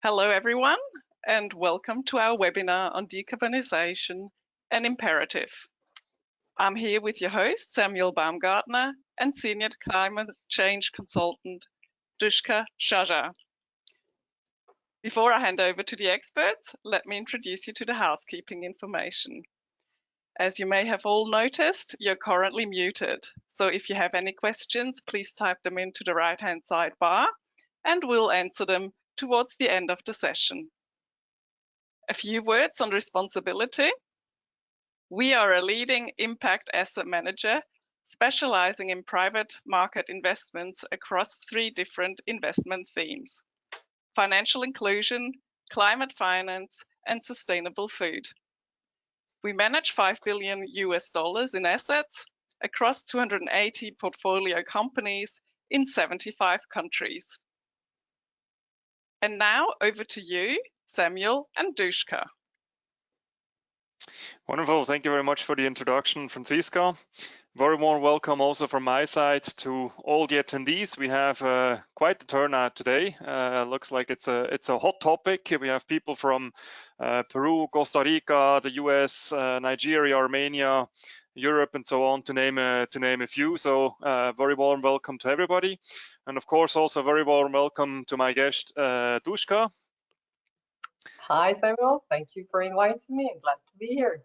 Hello everyone, and welcome to our webinar on Decarbonization An Imperative. I'm here with your host, Samuel Baumgartner, and Senior Climate Change Consultant, Duška Šaša. Before I hand over to the experts, let me introduce you to the housekeeping information. As you may have all noticed, you're currently muted. So if you have any questions, please type them into the right-hand sidebar, and we'll answer them towards the end of the session. A few words on responsibility. We are a leading impact asset manager specializing in private market investments across 3 different investment themes: financial inclusion, climate finance, and sustainable food. We manage $5 billion in assets across 280 portfolio companies in 75 countries. And now over to you, Samuel and Duška. Wonderful. Thank you very much for the introduction, Franziska. Very warm welcome also from my side to all the attendees. We have quite the turnout today. Looks like it's a hot topic. We have people from Peru, Costa Rica, the US, Nigeria, Armenia, Europe, and so on, to name a few. So very warm welcome to everybody, and of course also very warm welcome to my guest Duška. Hi, Samuel. Thank you for inviting me. I'm glad to be here.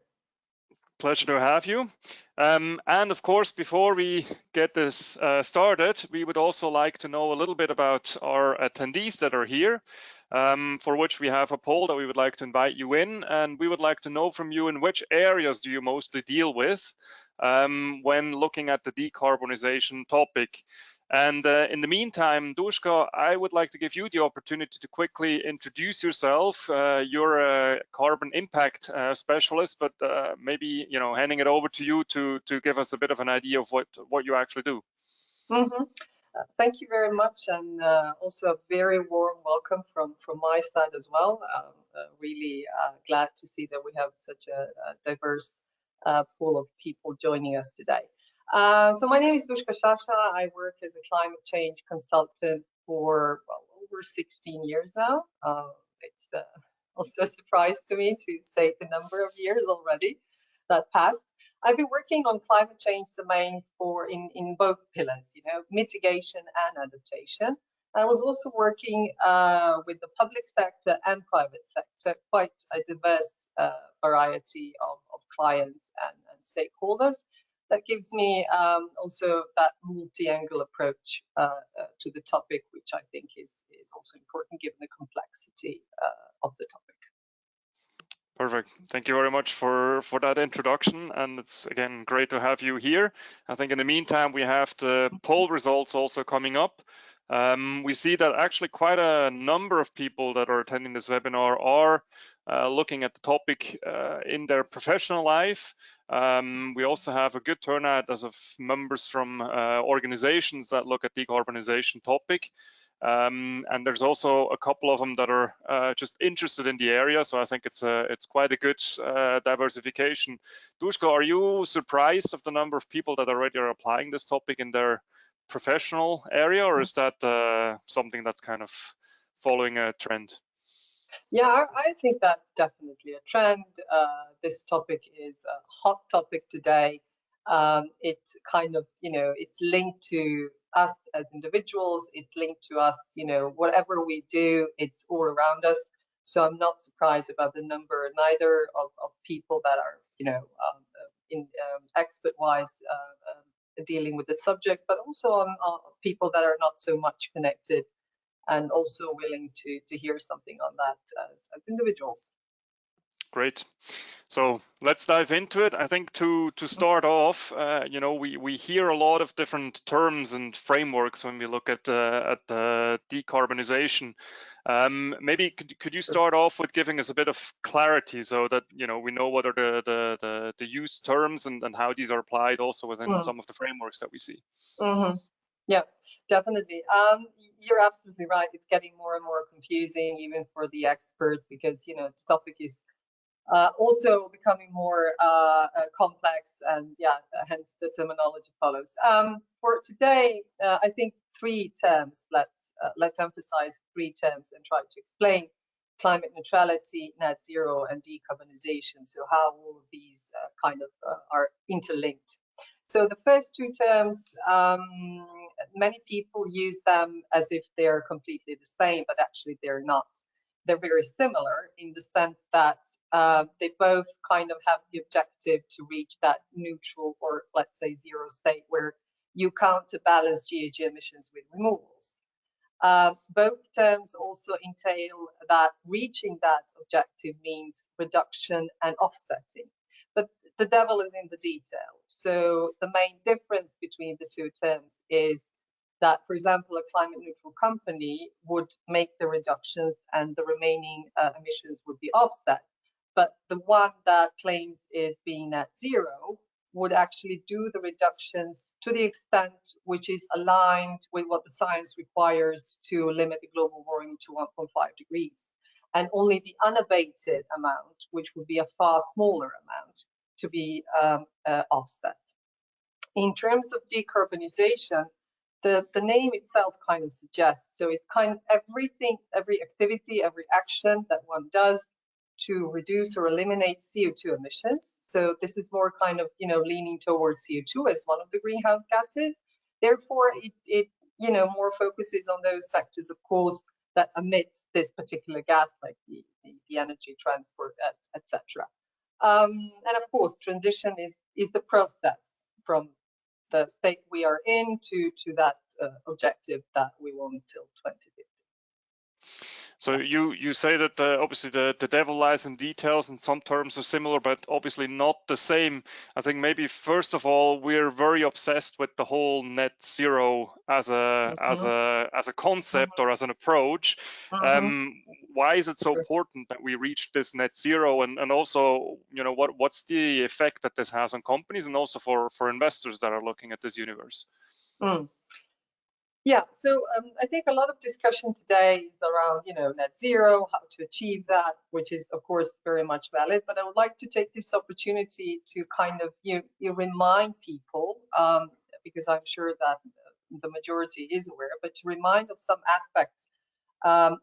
Pleasure to have you. And of course, before we get this started, we would also like to know a little bit about our attendees that are here, for which we have a poll that we would like to invite you in. And we would like to know from you, in which areas do you mostly deal with when looking at the decarbonization topic. And in the meantime, Duška, I would like to give you the opportunity to quickly introduce yourself. You're a carbon impact specialist, but maybe handing it over to you to give us a bit of an idea of what you actually do. Thank you very much, and also a very warm welcome from my side as well. Really glad to see that we have such a diverse pool of people joining us today. So my name is Duška Šaša. I work as a climate change consultant for over 16 years now. It's also a surprise to me to state the number of years already that passed. I've been working on climate change domain in both pillars, mitigation and adaptation. I was also working with the public sector and private sector, quite a diverse variety of clients and stakeholders. That gives me also that multi-angle approach to the topic, which I think is also important given the complexity of the topic. Perfect. Thank you very much for that introduction, and it's again great to have you here. I think in the meantime we have the poll results also coming up. We see that actually quite a number of people that are attending this webinar are looking at the topic in their professional life. We also have a good turnout as of members from organizations that look at decarbonization topic. And there's also a couple of them that are just interested in the area. So I think it's quite a good diversification. Duška, are you surprised of the number of people that already are applying this topic in their professional area, or is that something that's kind of following a trend? Yeah, I think that's definitely a trend. This topic is a hot topic today. It's kind of, it's linked to us as individuals. It's linked to us, whatever we do, it's all around us. So I'm not surprised about the number, neither of people that are, expert-wise dealing with the subject, but also on people that are not so much connected and also willing to hear something on that as individuals. Great. So let's dive into it. I think to start off, we hear a lot of different terms and frameworks when we look at decarbonization. Maybe could you start off with giving us a bit of clarity so that we know what are the used terms and how these are applied also within some of the frameworks that we see. Yeah, definitely. You're absolutely right. It's getting more and more confusing even for the experts because the topic is also becoming more complex, and hence the terminology follows. For today, I think 3 terms. Let's emphasize 3 terms and try to explain climate neutrality, net zero, and decarbonization. So how all of these are interlinked. So the first two terms, many people use them as if they're completely the same, but actually they're not. They're very similar in the sense that they both kind of have the objective to reach that neutral, or let's say zero state, where you counterbalance GHG emissions with removals. Both terms also entail that reaching that objective means reduction and offsetting. But the devil is in the detail. So the main difference between the two terms is that, for example, a climate neutral company would make the reductions and the remaining emissions would be offset. But the one that claims is being net zero would actually do the reductions to the extent which is aligned with what the science requires to limit the global warming to 1.5 degrees. And only the unabated amount, which would be a far smaller amount, to be offset. In terms of decarbonization, the name itself kind of suggests, so it's kind of everything, every activity, every action that one does to reduce or eliminate CO2 emissions. So this is more kind of, leaning towards CO2 as one of the greenhouse gases. Therefore, it more focuses on those sectors, of course, that emit this particular gas, like the energy, transport, etc. And of course, transition is the process from the state we are in to that objective that we want till 2050. So you say that obviously the devil lies in details, and some terms are similar, but obviously not the same. I think maybe first of all, we're very obsessed with the whole net zero as a concept or as an approach. Why is it so important that we reach this net zero, and also what's the effect that this has on companies and also for investors that are looking at this universe? Yeah, so I think a lot of discussion today is around, net zero, how to achieve that, which is, of course, very much valid. But I would like to take this opportunity to kind of you remind people, because I'm sure that the majority is aware, but to remind of some aspects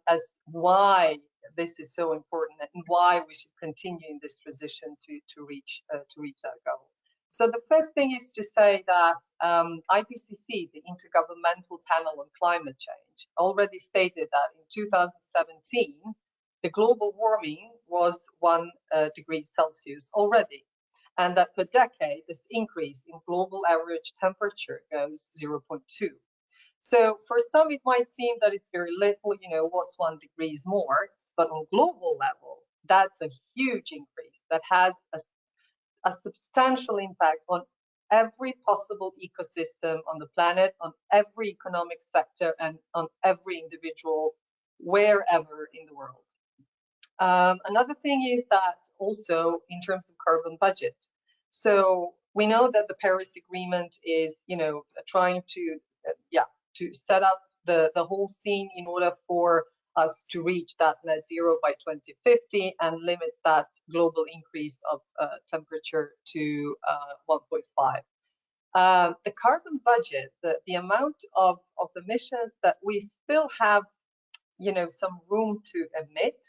as why this is so important and why we should continue in this transition to reach that goal. So the first thing is to say that IPCC, the Intergovernmental Panel on Climate Change, already stated that in 2017, the global warming was 1 degree Celsius already, and that per decade, this increase in global average temperature goes 0.2. So for some, it might seem that it's very little, what's 1 degree more, but on global level, that's a huge increase that has a substantial impact on every possible ecosystem on the planet, on every economic sector, and on every individual wherever in the world. Another thing is that also in terms of carbon budget. So we know that the Paris Agreement is, trying to set up the whole scene in order for us to reach that net zero by 2050 and limit that global increase of temperature to 1.5. The carbon budget, the amount of emissions that we still have, some room to emit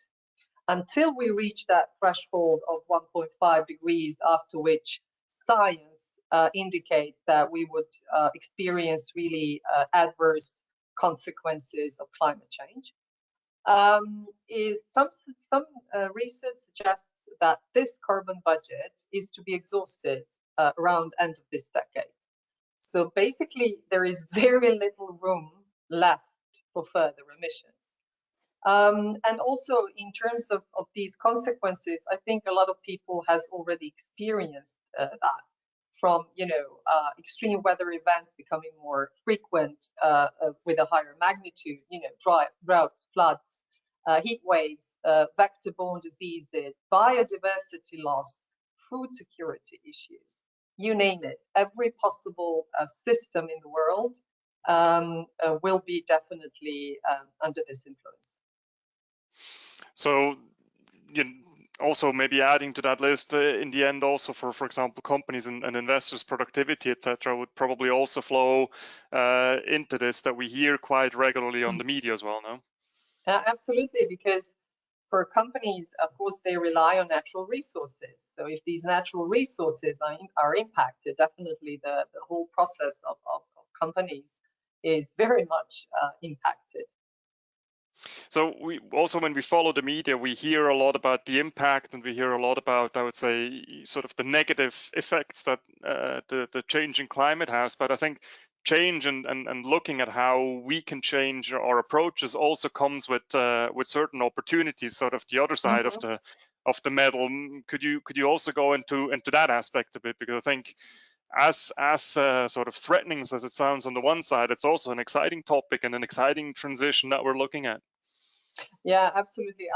until we reach that threshold of 1.5 degrees, after which science indicates that we would experience really adverse consequences of climate change. Is some research suggests that this carbon budget is to be exhausted around end of this decade. So basically, there is very little room left for further emissions. And also in terms of these consequences, I think a lot of people has already experienced that from, extreme weather events becoming more frequent with a higher magnitude, droughts, floods, heat waves, vector-borne diseases, biodiversity loss, food security issues, you name it. Every possible system in the world will be definitely under this influence. So, also maybe adding to that list, in the end, also for example, companies and investors' productivity, etc., would probably also flow into this, that we hear quite regularly on the media as well, no? Absolutely, because for companies, of course, they rely on natural resources. So if these natural resources are impacted, definitely the whole process of companies is very much impacted. So we also, when we follow the media, we hear a lot about the impact, and we hear a lot about, I would say, sort of the negative effects that the changing climate has. But I think change and looking at how we can change our approaches also comes with certain opportunities, sort of the other side of the medal. Could you also go into that aspect a bit? Because I think as sort of threatening as it sounds on the one side, it's also an exciting topic and an exciting transition that we're looking at. Yeah, absolutely.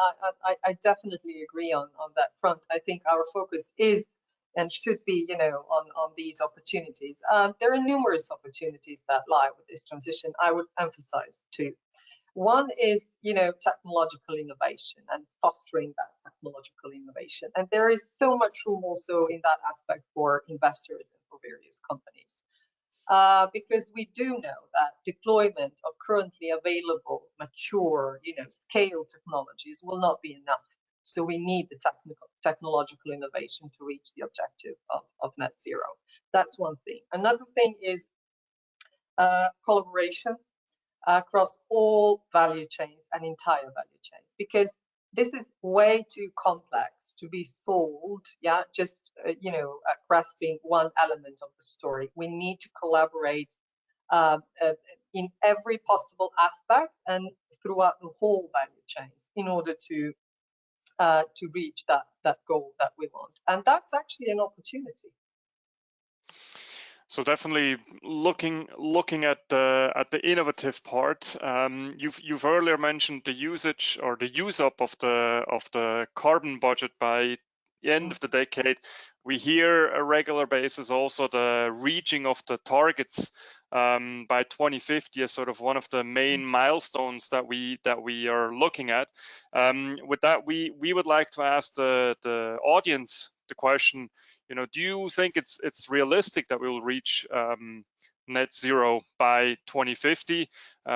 I definitely agree on that front. I think our focus is and should be, on these opportunities. There are numerous opportunities that lie with this transition. I would emphasize two. One is, technological innovation and fostering that technological innovation. And there is so much room also in that aspect for investors and for various companies. Because we do know that deployment of currently available, mature, scale technologies will not be enough. So we need the technological innovation to reach the objective of net zero. That's one thing. Another thing is collaboration across all value chains and entire value chains, because this is way too complex to be solved, just grasping one element of the story. We need to collaborate in every possible aspect and throughout the whole value chains in order to reach that goal that we want. And that's actually an opportunity. So definitely looking at the innovative part. You've earlier mentioned the usage or the use up of the carbon budget by the end of the decade. We hear a regular basis also the reaching of the targets by 2050 as sort of one of the main milestones that we are looking at. With that, we would like to ask the audience the question. Do you think it's realistic that we will reach net zero by 2050?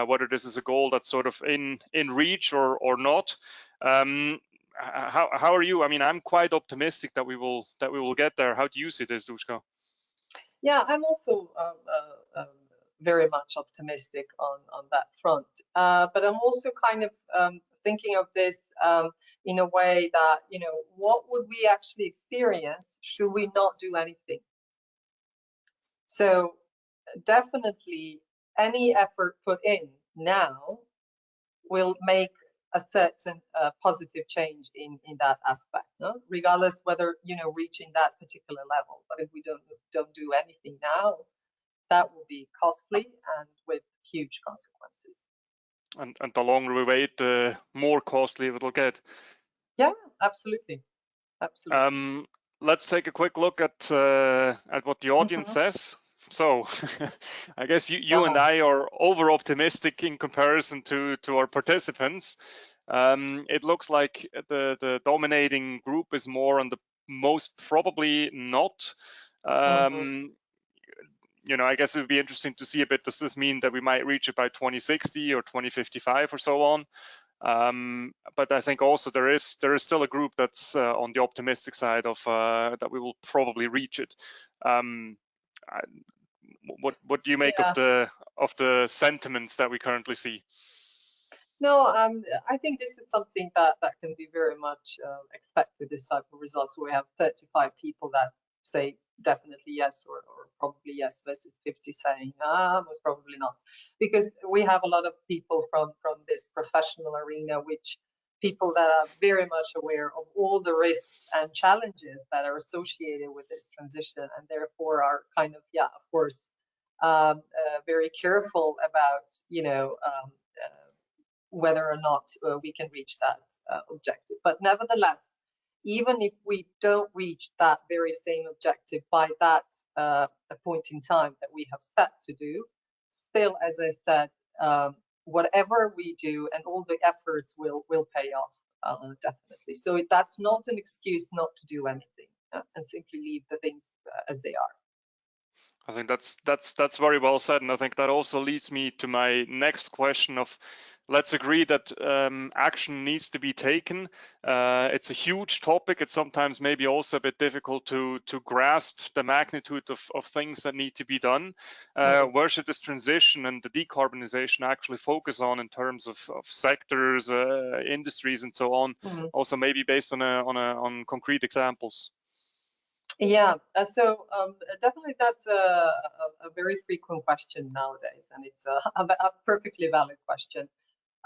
Whether this is a goal that's sort of in reach or not? How are you? I mean, I'm quite optimistic that we will get there. How do you see this, Duška? Yeah, I'm also very much optimistic on that front. But I'm also kind of thinking of this in a way that, what would we actually experience should we not do anything? So definitely any effort put in now will make a certain positive change in that aspect, regardless whether, reaching that particular level. But if we don't do anything now, that will be costly and with huge consequences. And the longer we wait, the more costly it will get. Yeah, absolutely. Let's take a quick look at what the audience says. So I guess you and I are over optimistic in comparison to our participants. It looks like the dominating group is more on the most probably not. I guess it would be interesting to see a bit. Does this mean that we might reach it by 2060 or 2055 or so on? But I think also there is still a group that's on the optimistic side of that we will probably reach it. What do you make of the sentiments that we currently see? No, I think this is something that can be very much expected, this type of results. We have 35 people that say definitely yes or probably yes versus 50 saying most probably not, because we have a lot of people from this professional arena, which people that are very much aware of all the risks and challenges that are associated with this transition, and therefore are kind of of course very careful about whether or not we can reach that objective. But nevertheless, even if we don't reach that very same objective by that point in time that we have set to do, still, as I said, whatever we do and all the efforts will pay off, definitely. So that's not an excuse not to do anything and simply leave the things as they are. I think that's very well said, and I think that also leads me to my next question of let's agree that action needs to be taken. It's a huge topic. It's sometimes maybe also a bit difficult to grasp the magnitude of things that need to be done. Where should this transition and the decarbonization actually focus on in terms of sectors, industries, and so on? Also, maybe based on concrete examples. Yeah, definitely that's a very frequent question nowadays, and it's a perfectly valid question.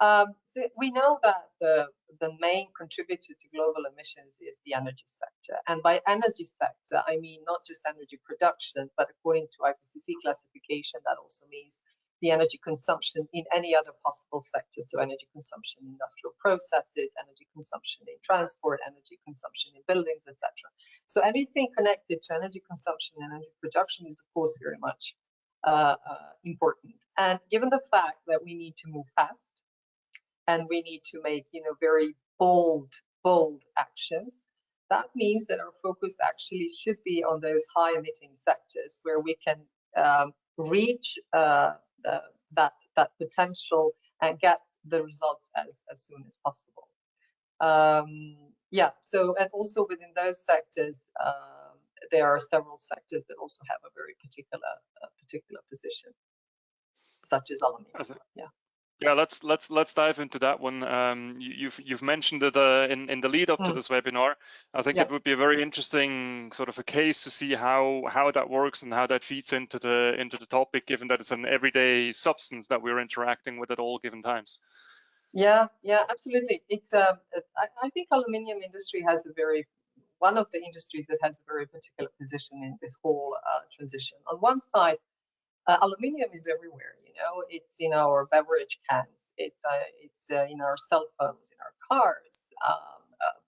So we know that the main contributor to global emissions is the energy sector. And by energy sector, I mean not just energy production, but according to IPCC classification, that also means the energy consumption in any other possible sector. So energy consumption in industrial processes, energy consumption in transport, energy consumption in buildings, etc. So anything connected to energy consumption and energy production is, of course, very much important. And given the fact that we need to move fast, and we need to make, very bold actions, that means that our focus actually should be on those high emitting sectors where we can reach that potential and get the results as soon as possible. Yeah, so, and also within those sectors, there are several sectors that also have a very particular position, such as aluminium. Yeah. Yeah, let's dive into that one. You've mentioned it in the lead up to this webinar. I think it would be a very interesting sort of a case to see how that works and how that feeds into the topic, given that it's an everyday substance that we're interacting with at all given times. Yeah, absolutely. It's I think aluminium industry has one of the industries that has a very particular position in this whole transition. On one side, aluminium is everywhere. It's in our beverage cans, it's in our cell phones, in our cars,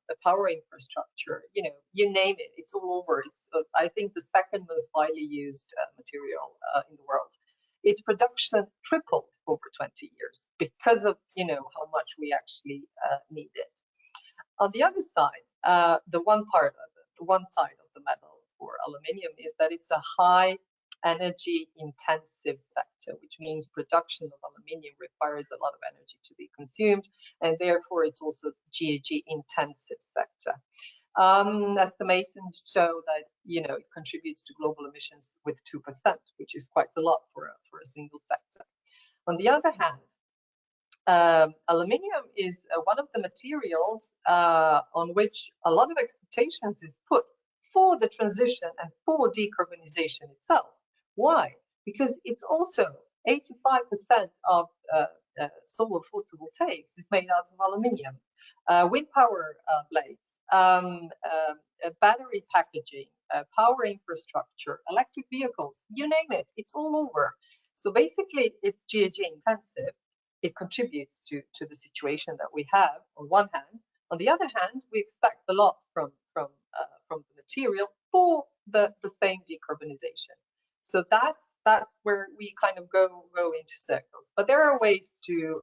the power infrastructure. You name it, it's all over. It's I think the second most widely used material in the world. Its production tripled over 20 years because of how much we actually need it. On the other side, the one side of the medal for aluminium is that it's a high energy intensive sector, which means production of aluminium requires a lot of energy to be consumed, and therefore it's also GHG intensive sector. Estimations show that it contributes to global emissions with 2%, which is quite a lot for a single sector. On the other hand, aluminium is one of the materials on which a lot of expectations is put for the transition and for decarbonization itself. Why? Because it's also 85% of solar photovoltaics is made out of aluminium. Wind power blades, battery packaging, power infrastructure, electric vehicles, you name it, it's all over. So basically, it's GHG intensive. It contributes to the situation that we have on one hand. On the other hand, we expect a lot from the material for the same decarbonization. So that's where we kind of go into circles. But there are ways to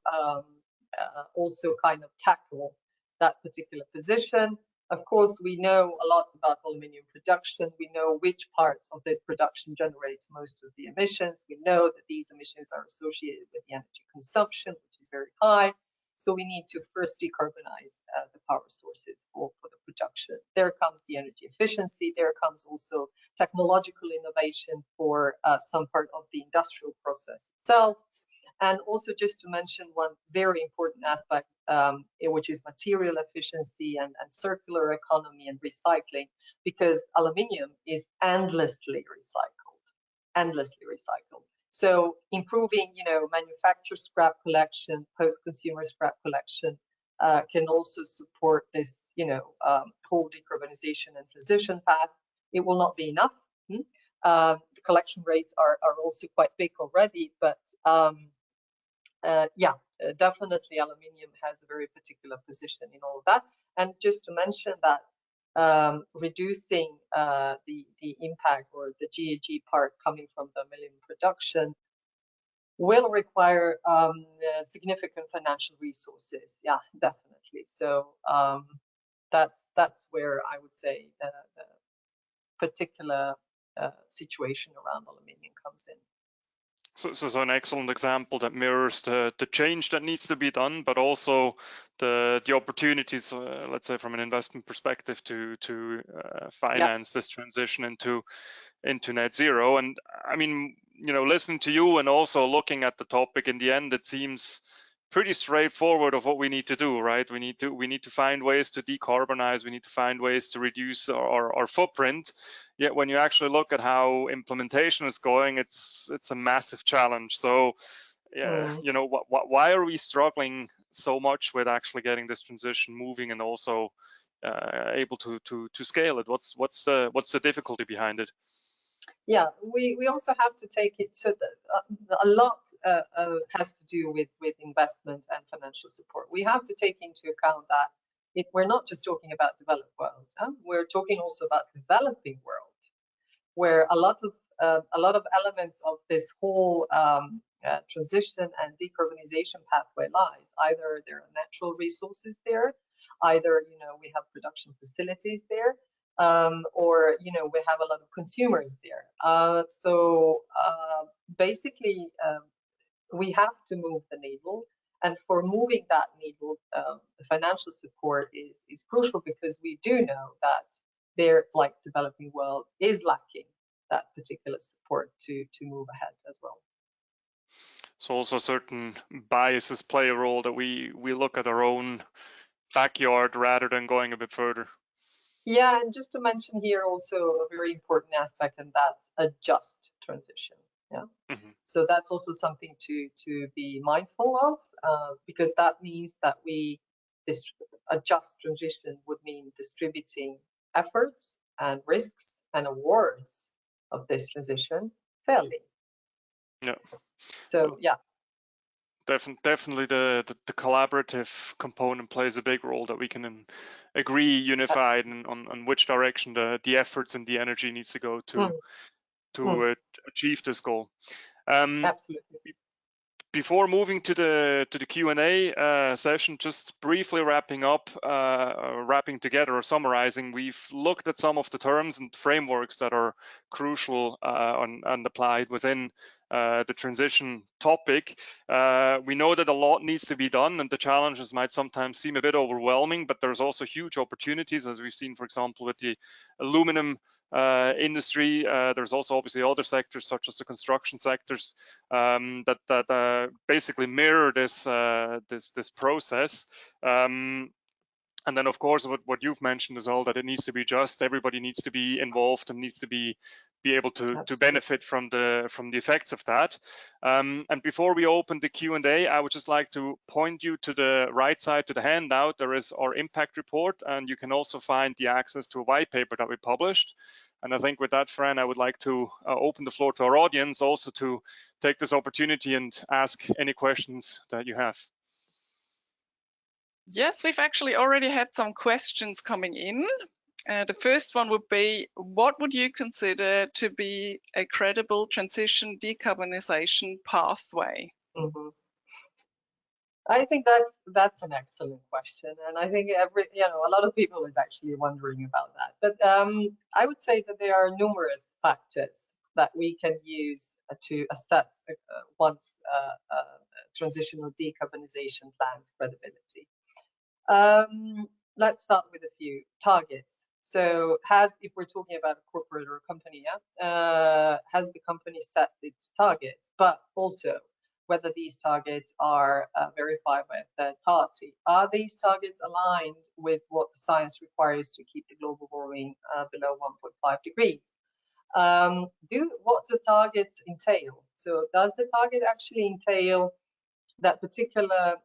also kind of tackle that particular position. Of course, we know a lot about aluminium production. We know which parts of this production generates most of the emissions. We know that these emissions are associated with the energy consumption, which is very high. So we need to first decarbonize the power sources for the production. There comes the energy efficiency. There comes also technological innovation for some part of the industrial process itself. And also just to mention one very important aspect, which is material efficiency and circular economy and recycling, because aluminium is endlessly recycled. So improving, manufacturer scrap collection, post-consumer scrap collection can also support this, whole decarbonization and transition path. It will not be enough. The collection rates are also quite big already, but yeah, definitely aluminium has a very particular position in all of that. And just to mention that reducing the impact or the GHG part coming from the aluminium production will require significant financial resources. Yeah, definitely. So that's where I would say the particular situation around aluminium comes in. So an excellent example that mirrors the change that needs to be done, but also the opportunities, let's say, from an investment perspective to finance this transition into net zero. And I mean, listening to you and also looking at the topic, in the end, it seems pretty straightforward of what we need to do, right? We need to find ways to decarbonize. We need to find ways to reduce our footprint. Yet when you actually look at how implementation is going, it's a massive challenge. So yeah, why are we struggling so much with actually getting this transition moving and also able to scale it? What's the difficulty behind it? Yeah, we also have to take it, so a lot has to do with investment and financial support. We have to take into account that we're not just talking about developed world, we're talking also about developing world, where a lot of elements of this whole transition and decarbonization pathway lies. Either there are natural resources there, either we have production facilities there, or we have a lot of consumers there. So basically, we have to move the needle, and for moving that needle, the financial support is crucial, because we do know that there, like developing world, is lacking that particular support to move ahead as well. So also certain biases play a role, that we look at our own backyard rather than going a bit further. Yeah, and just to mention here also a very important aspect, and that's a just transition. Yeah. So that's also something to be mindful of, because that means that a just transition would mean distributing efforts and risks and awards of this transition fairly. Yeah. So yeah. Definitely the collaborative component plays a big role, that we can agree unified on which direction the efforts and the energy needs to go to achieve this goal. Absolutely. Before moving to the Q&A session, just briefly wrapping together or summarizing, we've looked at some of the terms and frameworks that are crucial and applied within the transition topic. We know that a lot needs to be done, and the challenges might sometimes seem a bit overwhelming, but there's also huge opportunities, as we've seen, for example, with the aluminium industry. There's also obviously other sectors, such as the construction sectors, that basically mirror this process. And then, of course, what you've mentioned is all that it needs to be just. Everybody needs to be involved and needs to be able to benefit from the effects of that. And before we open the Q&A, I would just like to point you to the right side, to the handout. There is our impact report, and you can also find the access to a white paper that we published. And I think with that, Fran, I would like to open the floor to our audience, also to take this opportunity and ask any questions that you have. Yes, we've actually already had some questions coming in. The first one would be, what would you consider to be a credible transition decarbonization pathway? I think that's an excellent question, and I think a lot of people is actually wondering about that. But I would say that there are numerous factors that we can use to assess one's transitional decarbonization plan's credibility. Let's start with a few targets. So if we're talking about a corporate or a company, has the company set its targets, but also whether these targets are verified by a third party? Are these targets aligned with what the science requires to keep the global warming below 1.5 degrees? What the targets entail? So does the target actually entail that particular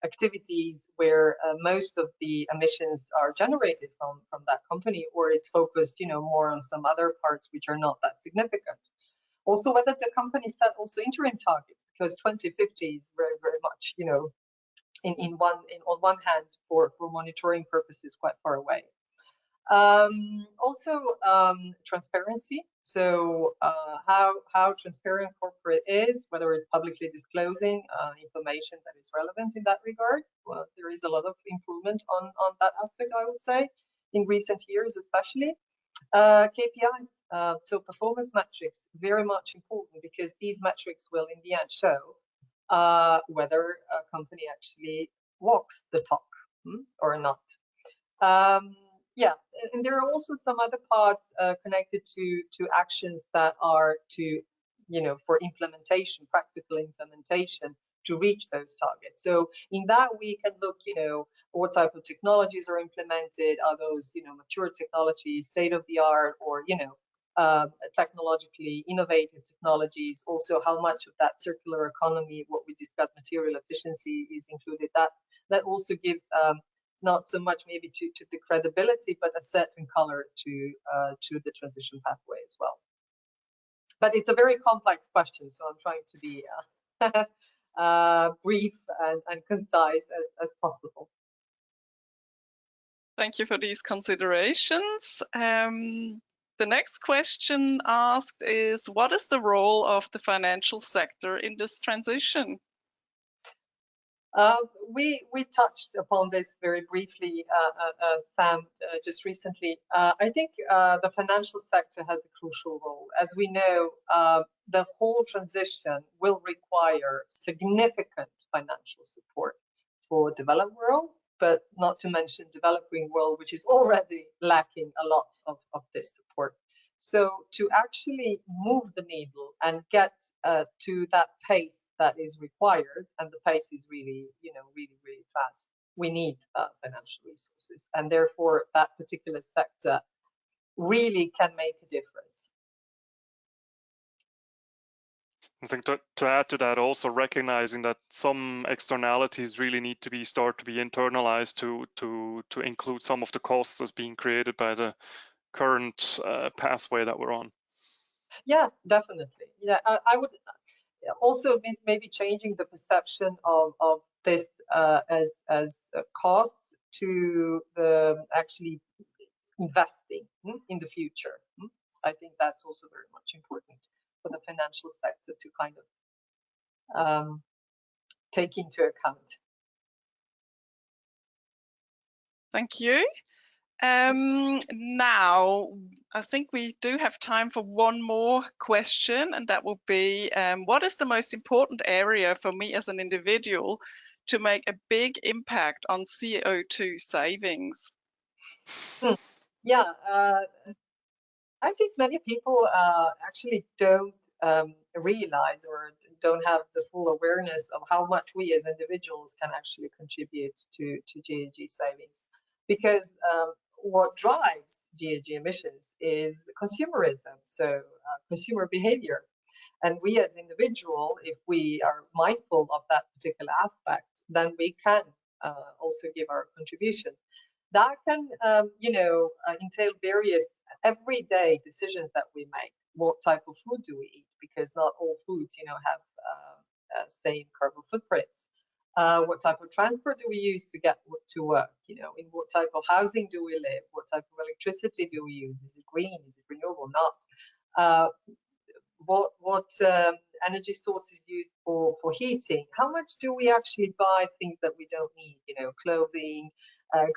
activities where most of the emissions are generated from that company, or it's focused more on some other parts which are not that significant? Also, whether the company set also interim targets, because 2050 is very, very much, on one hand, for monitoring purposes, quite far away. Also, transparency. So how transparent corporate is, whether it's publicly disclosing information that is relevant in that regard. Well, there is a lot of improvement on that aspect, I would say, in recent years especially. KPIs, so performance metrics, very much important, because these metrics will in the end show whether a company actually walks the talk or not. Yeah, and there are also some other parts connected to actions that are to, for implementation, practical implementation, to reach those targets. So in that we can look, what type of technologies are implemented. Are those, mature technologies, state of the art, or technologically innovative technologies? Also, how much of that circular economy, what we discussed, material efficiency, is included. That also gives not so much maybe to the credibility, but a certain color to the transition pathway as well. But it's a very complex question, so I'm trying to be brief and concise as possible. Thank you for these considerations. The next question asked is, what is the role of the financial sector in this transition? We touched upon this very briefly, Sam, just recently. I think the financial sector has a crucial role. As we know, the whole transition will require significant financial support for developed world, but not to mention developing world, which is already lacking a lot of this support. So to actually move the needle and get to that pace that is required, and the pace is really, really fast, we need financial resources, and therefore that particular sector really can make a difference. I think to add to that, also recognizing that some externalities really need to start to be internalized to include some of the costs that's being created by the current pathway that we're on. Yeah, definitely. Yeah, I would also maybe changing the perception of this as costs to the actually investing in the future. I think that's also very much important for the financial sector to kind of take into account. Thank you. Now, I think we do have time for one more question, and that will be, what is the most important area for me as an individual to make a big impact on CO2 savings? Yeah, I think many people actually don't realize or don't have the full awareness of how much we as individuals can actually contribute to GHG savings. Because what drives GHG emissions is consumerism, so consumer behavior. And we as individuals, if we are mindful of that particular aspect, then we can also give our contribution. That can, entail various everyday decisions that we make. What type of food do we eat? Because not all foods, have same carbon footprints. What type of transport do we use to get to work? In what type of housing do we live? What type of electricity do we use? Is it green? Is it renewable? Not. What energy sources used for heating? How much do we actually buy things that we don't need? Clothing,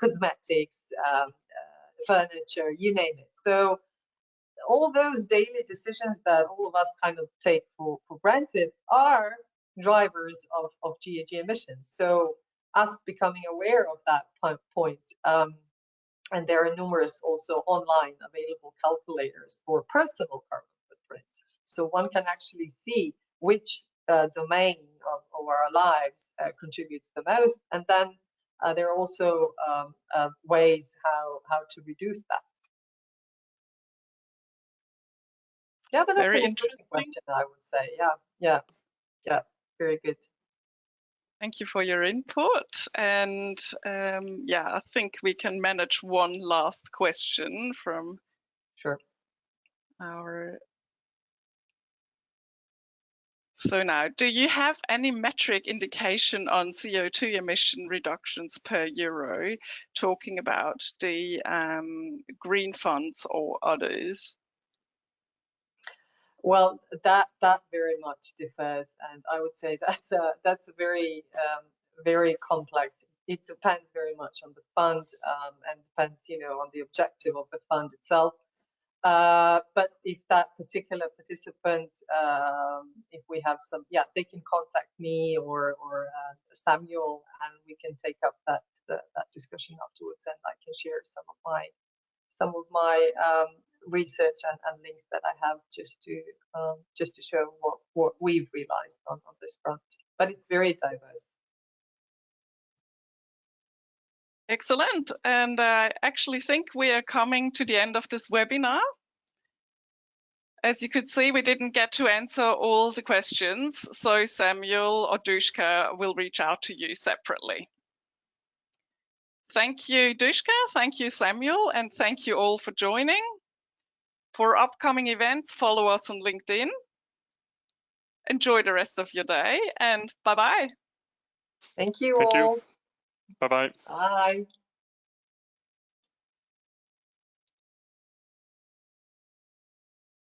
cosmetics, furniture, you name it. So all those daily decisions that all of us kind of take for granted are drivers of GHG emissions. So us becoming aware of that point, and there are numerous also online available calculators for personal carbon footprints. So one can actually see which domain of our lives contributes the most, and then there are also ways how to reduce that. Yeah, but that's Very an interesting question, I would say. Yeah, very good. Thank you for your input. And yeah, I think we can manage one last question from our. So now, do you have any metric indication on CO2 emission reductions per euro, talking about the green funds or others? Well, that very much differs, and I would say that's a very very complex. It depends very much on the fund, and depends, on the objective of the fund itself. But if that particular participant, if we have some, they can contact me or Samuel, and we can take up that discussion afterwards, and I can share some of my research and links that I have just to show what we've realized on this front. But it's very diverse. Excellent. And I actually think we are coming to the end of this webinar. As you could see, we didn't get to answer all the questions, so Samuel or Duška will reach out to you separately. Thank you, Duška. Thank you, Samuel. And thank you all for joining. For upcoming events, follow us on LinkedIn. Enjoy the rest of your day, and bye-bye. Thank you all. Bye-bye. Bye.